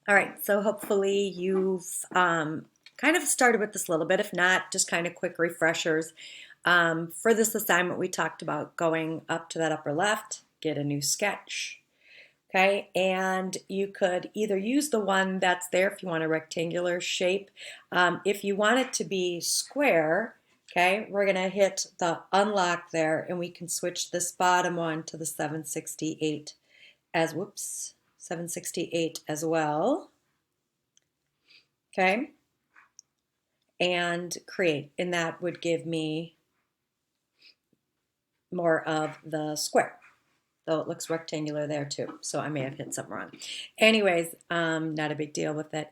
All right, so hopefully you've kind of started with this a little bit. If not, just kind of quick refreshers. For this assignment, we talked about going up to that upper left, get a new sketch, okay? And you could either use the one that's there if you want a rectangular shape. If you want it to be square, okay, we're gonna hit the unlock there and we can switch this bottom one to the 768 as, whoops, 768 as well. Okay, and create, and that would give me more of the square, though it looks rectangular there too, so I may have hit something wrong. Anyways, not a big deal with it.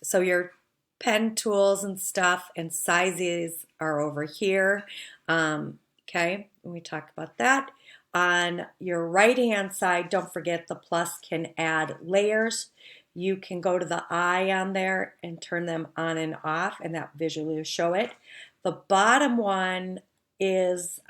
So your pen tools and stuff and sizes are over here. Okay, we talked about that. On your right hand side, don't forget the plus can add layers. You can go to the eye on there and turn them on and off, and that visually will show it. The bottom one is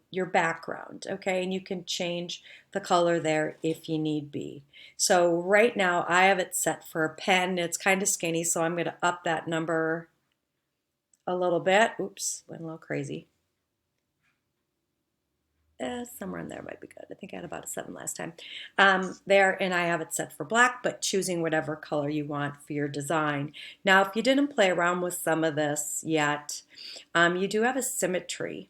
your background, okay? And you can change the color there if you need be. So right now I have it set for a pen. It's kind of skinny, so I'm going to up that number a little bit. Oops, went a little crazy. Somewhere in there might be good. I think I had about a 7 last time. There, and I have it set for black, but choosing whatever color you want for your design. Now, if you didn't play around with some of this yet, you do have a symmetry.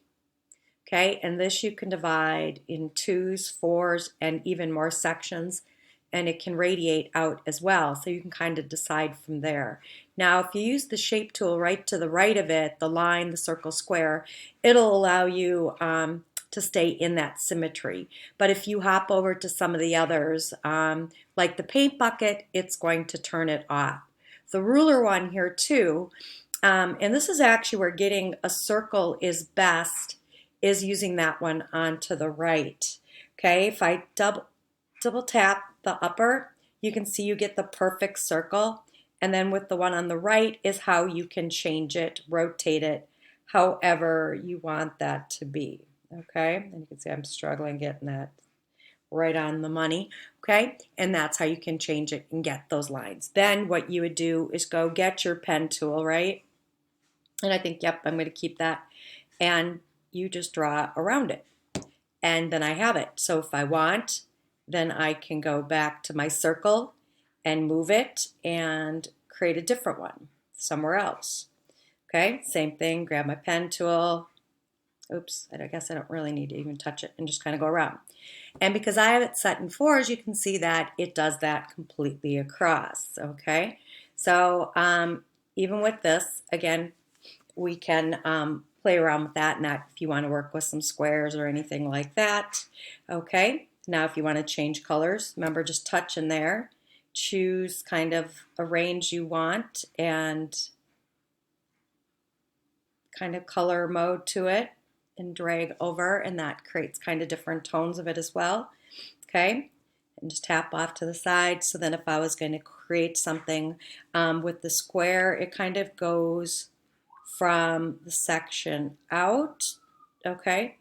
Okay, and this you can divide in 2s, 4s, and even more sections, and it can radiate out as well, so you can kind of decide from there. Now, if you use the shape tool right to the right of it, the line, the circle, square, it'll allow you to stay in that symmetry. But if you hop over to some of the others, like the paint bucket, it's going to turn it off. The ruler one here too, and this is actually where getting a circle is best, is using that one onto the right. Okay, if I double tap the upper, you can see you get the perfect circle. And then with the one on the right is how you can change it, rotate it, however you want that to be. Okay, and you can see I'm struggling getting that right on the money. Okay, and that's how you can change it and get those lines. Then what you would do is go get your pen tool, right? And I think, yep, I'm going to keep that. And you just draw around it. And then I have it. So if I want, then I can go back to my circle and move it and create a different one somewhere else. Okay, same thing, grab my pen tool. Oops, I guess I don't really need to even touch it and just kind of go around. And because I have it set in 4s, you can see that it does that completely across, okay? So even with this, again, we can play around with that, not if you want to work with some squares or anything like that. Okay, now if you want to change colors, remember just touch in there, choose kind of a range you want and kind of color mode to it and drag over, and that creates kind of different tones of it as well. Okay, and just tap off to the side. So then if I was going to create something with the square, it kind of goes from the section out, okay,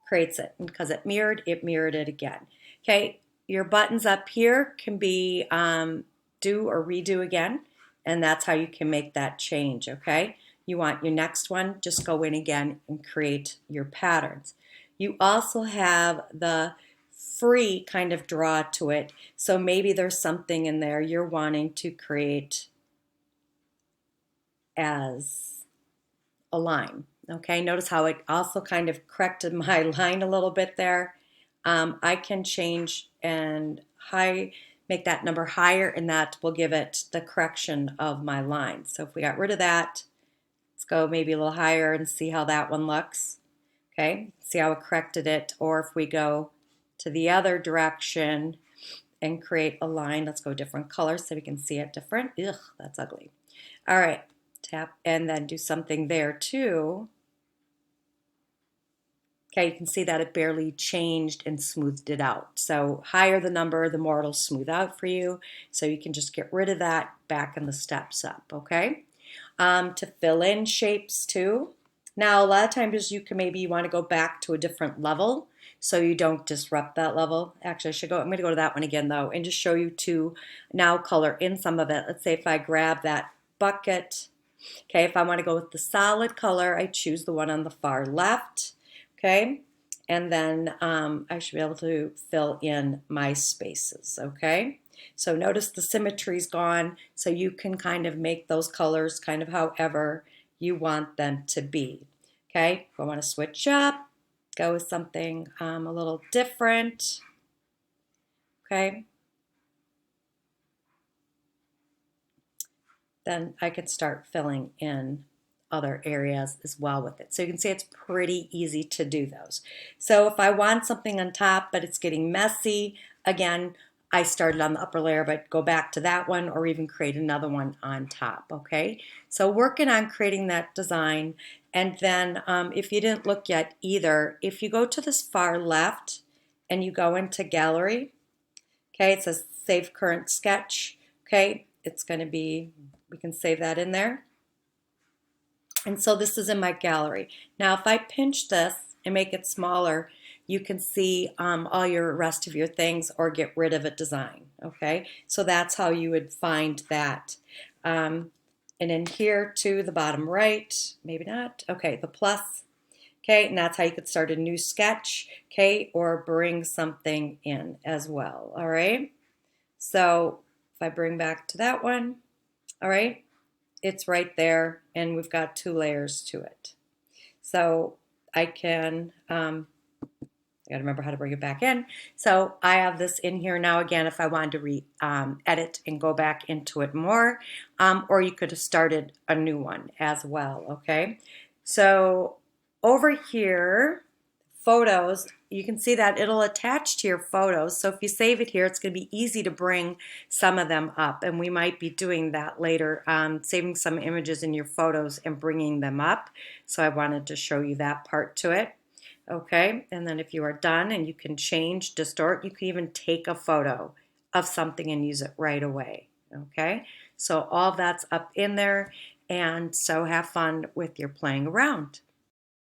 creates it. And because it mirrored it again. Okay, your buttons up here can be do or redo again, and that's how you can make that change, okay? You want your next one, just go in again and create your patterns. You also have the free kind of draw to it, so maybe there's something in there you're wanting to create as a line. Okay, notice how it also kind of corrected my line a little bit there. I can change and make that number higher, and that will give it the correction of my line. So if we got rid of that, let's go maybe a little higher and see how that one looks. Okay, see how it corrected it. Or if we go to the other direction and create a line, let's go different colors so we can see it different. Ugh, that's ugly. All right, tap and then do something there too. Okay, you can see that it barely changed and smoothed it out. So higher the number, the more it'll smooth out for you. So you can just get rid of that back in the steps up, okay? To fill in shapes too. Now, a lot of times you can maybe want to go back to a different level. so you don't disrupt that level. Actually, I'm going to go to that one again though and just show you to now color in some of it. Let's say if I grab that bucket, okay, if I want to go with the solid color, I choose the one on the far left, okay, and then I should be able to fill in my spaces, okay. So notice the symmetry's gone, so you can kind of make those colors kind of however you want them to be, okay. If I want to switch up, go with something a little different, okay, then I can start filling in other areas as well with it. So you can see it's pretty easy to do those. So if I want something on top but it's getting messy, again, I started on the upper layer, but go back to that one or even create another one on top, okay? So working on creating that design, and then if you didn't look yet either, if you go to this far left and you go into gallery, okay, it says save current sketch, okay, it's going to be, we can save that in there. And so this is in my gallery. Now if I pinch this and make it smaller, you can see all your rest of your things or get rid of a design, okay? So that's how you would find that. And in here to the bottom right, maybe not, okay, the plus, okay, and that's how you could start a new sketch, okay, or bring something in as well, all right? So if I bring back to that one, all right, it's right there and we've got 2 layers to it. So I can, I gotta remember how to bring it back in. So I have this in here now again if I wanted to edit and go back into it more, or you could have started a new one as well, okay? So over here, photos, you can see that it'll attach to your photos. So if you save it here, it's going to be easy to bring some of them up. And we might be doing that later, saving some images in your photos and bringing them up. So I wanted to show you that part to it. Okay, and then if you are done and you can change, distort, you can even take a photo of something and use it right away. Okay, so all that's up in there. And so have fun with your playing around.